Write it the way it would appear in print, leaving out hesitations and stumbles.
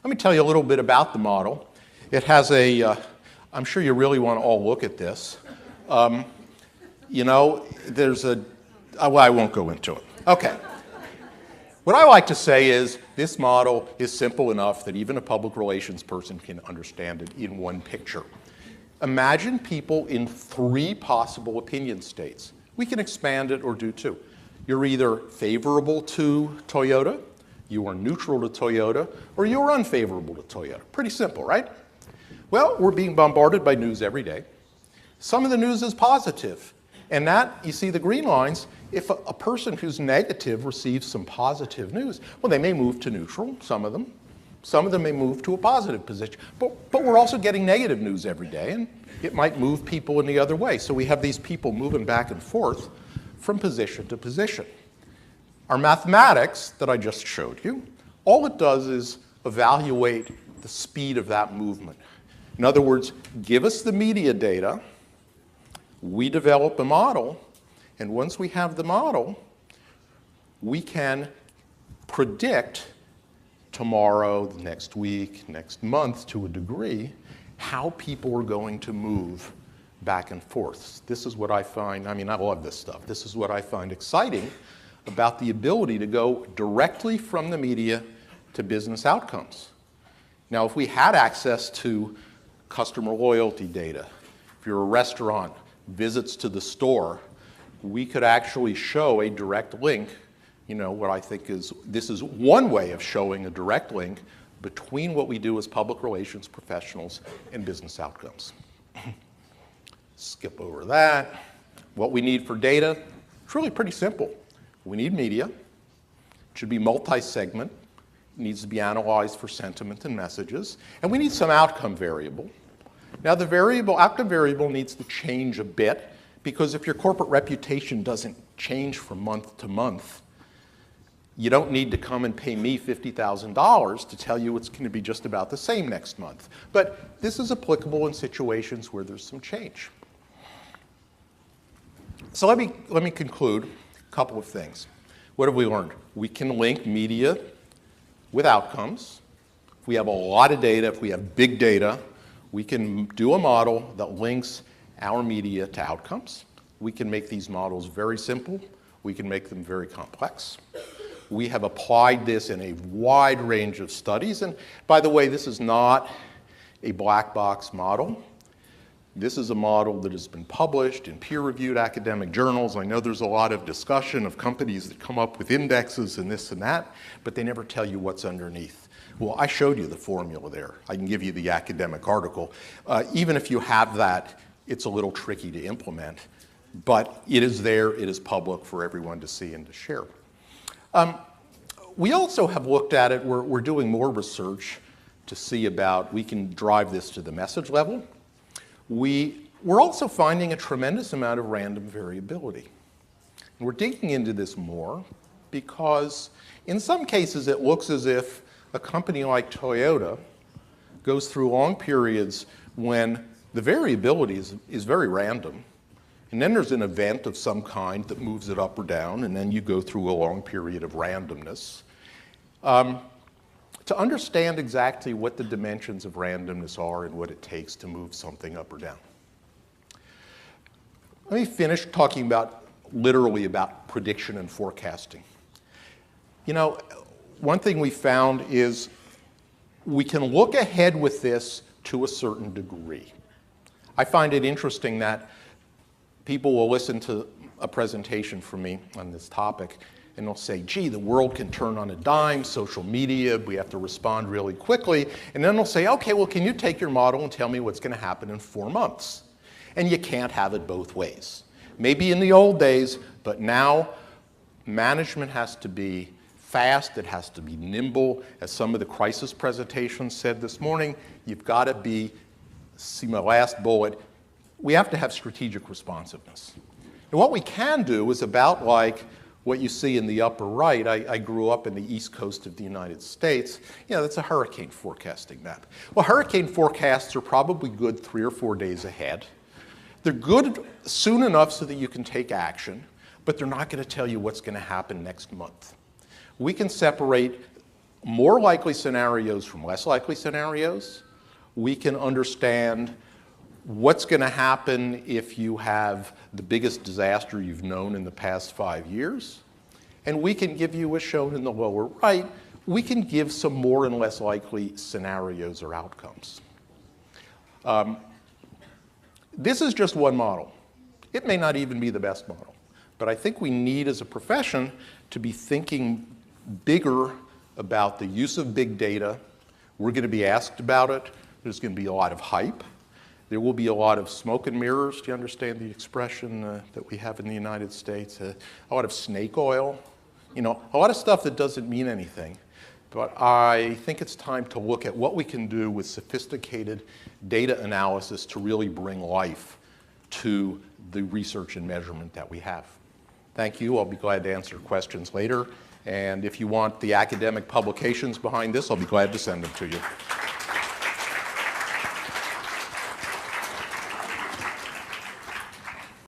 Let me tell you a little bit about the model. It has I'm sure you really want to all look at this. You know, well, I won't go into it. Okay. What I like to say is this model is simple enough that even a public relations person can understand it in one picture. Imagine people in 3 possible opinion states. We can expand it or do 2. You're either favorable to Toyota, you are neutral to Toyota, or you are unfavorable to Toyota. Pretty simple, right? Well, we're being bombarded by news every day. Some of the news is positive. And that, you see the green lines, if a person who's negative receives some positive news, well, they may move to neutral, some of them. Some of them may move to a positive position. But we're also getting negative news every day, and it might move people in the other way. So we have these people moving back and forth from position to position. Our mathematics that I just showed you, all it does is evaluate the speed of that movement. In other words, give us the media data, we develop a model, and once we have the model, we can predict tomorrow, the next week, next month to a degree, how people are going to move back and forth. This is what I find, I mean, I love this stuff. This is what I find exciting about the ability to go directly from the media to business outcomes. Now, if we had access to customer loyalty data, if you're a restaurant, visits to the store, we could actually show a direct link. You know, what I think is, this is one way of showing a direct link between what we do as public relations professionals and business outcomes. Skip over that. What we need for data, it's really pretty simple. We need media. It should be multi-segment. It needs to be analyzed for sentiment and messages. And we need some outcome variable. Now, the outcome variable needs to change a bit, because if your corporate reputation doesn't change from month to month, you don't need to come and pay me $50,000 to tell you it's going to be just about the same next month. But this is applicable in situations where there's some change. So let me conclude a couple of things. What have we learned? We can link media with outcomes. If we have a lot of data, if we have big data, we can do a model that links our media to outcomes. We can make these models very simple. We can make them very complex. We have applied this in a wide range of studies. And by the way, this is not a black box model. This is a model that has been published in peer-reviewed academic journals. I know there's a lot of discussion of companies that come up with indexes and this and that, but they never tell you what's underneath. Well, I showed you the formula there. I can give you the academic article. Even if you have that, it's a little tricky to implement. But it is there. It is public for everyone to see and to share. We also have looked at it. We're doing more research to see about, we can drive this to the message level. We're also finding a tremendous amount of random variability. And we're digging into this more because in some cases it looks as if a company like Toyota goes through long periods when the variability is very random. And then there's an event of some kind that moves it up or down, and then you go through a long period of randomness. To understand exactly what the dimensions of randomness are and what it takes to move something up or down. Let me finish talking literally about prediction and forecasting. You know, one thing we found is we can look ahead with this to a certain degree. I find it interesting that people will listen to a presentation from me on this topic and they'll say, gee, the world can turn on a dime, social media, we have to respond really quickly. And then they'll say, okay, well, can you take your model and tell me what's going to happen in 4 months? And you can't have it both ways. Maybe in the old days, but now management has to be fast, it has to be nimble. As some of the crisis presentations said this morning, you've got to be, see my last bullet, we have to have strategic responsiveness. And what we can do is about like what you see in the upper right. I grew up in the east coast of the United States. You know, that's a hurricane forecasting map. Well, hurricane forecasts are probably good 3 or 4 days ahead. They're good soon enough so that you can take action, but they're not going to tell you what's going to happen next month. We can separate more likely scenarios from less likely scenarios. We can understand what's going to happen if you have the biggest disaster you've known in the past 5 years. And we can give you, as shown in the lower right, we can give some more and less likely scenarios or outcomes. This is just one model. It may not even be the best model. But I think we need, as a profession, to be thinking bigger about the use of big data. We're going to be asked about it. There's going to be a lot of hype. There will be a lot of smoke and mirrors. Do you understand the expression that we have in the United States? A lot of snake oil. You know, a lot of stuff that doesn't mean anything. But I think it's time to look at what we can do with sophisticated data analysis to really bring life to the research and measurement that we have. Thank you. I'll be glad to answer questions later. And if you want the academic publications behind this, I'll be glad to send them to you.